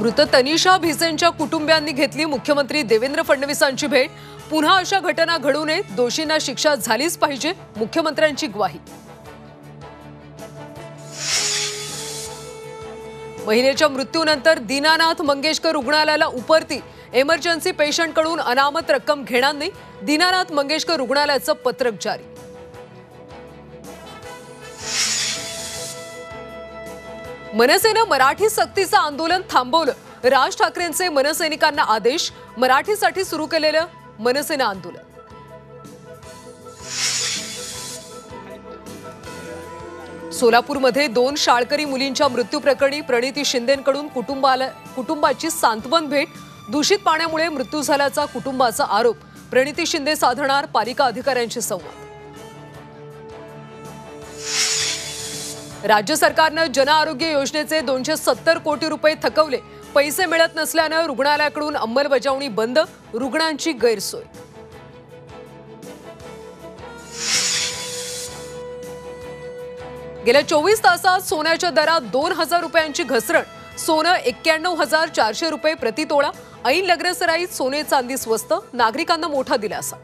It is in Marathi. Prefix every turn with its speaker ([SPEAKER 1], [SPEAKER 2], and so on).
[SPEAKER 1] मृत तनिषा भिसेंच्या कुटुंबियांनी घेतली मुख्यमंत्री देवेंद्र फडणवीसांची भेट। पुन्हा अशा घटना घडू नयेत, दोषींना शिक्षा झालीच पाहिजे, मुख्यमंत्र्यांची ग्वाही। महिलेच्या मृत्यूनंतर दीनानाथ मंगेशकर रुग्णालयाला उपरती, इमर्जन्सी पेशंटकडून अनामत रक्कम घेणार नाही, दीनानाथ मंगेशकर रुग्णालयाचं पत्रक जारी। मनसेनं मराठी सक्तीचं आंदोलन थांबवलं, राज ठाकरेंचे मनसैनिकांना आदेश, मराठीसाठी सुरू केलेलं मनसेनं आंदोलन। सोलापूरमध्ये 2 शाळकरी मुलींच्या मृत्यूप्रकरणी प्रणिती शिंदेंकडून कुटुंबाची सांत्वन भेट। दूषित पाण्यामुळे मृत्यू झाल्याचा कुटुंबाचा आरोप, प्रणिती शिंदे साधणार पालिका अधिकाऱ्यांशी संवाद। राज्य सरकारनं जन आरोग्य योजनेचे 270 कोटी रुपये थकवले, पैसे मिळत नसल्यानं रुग्णालयाकडून अंमलबजावणी बंद, रुग्णांची गैरसोय। गेल्या 24 तासात सोन्याच्या दरात 2000 रुपयांची घसरण, सोनं 91,400 रुपये प्रति तोळा। ऐन लग्नसराईत सोने चांदी स्वस्त, नागरिकांना मोठा दिलासा।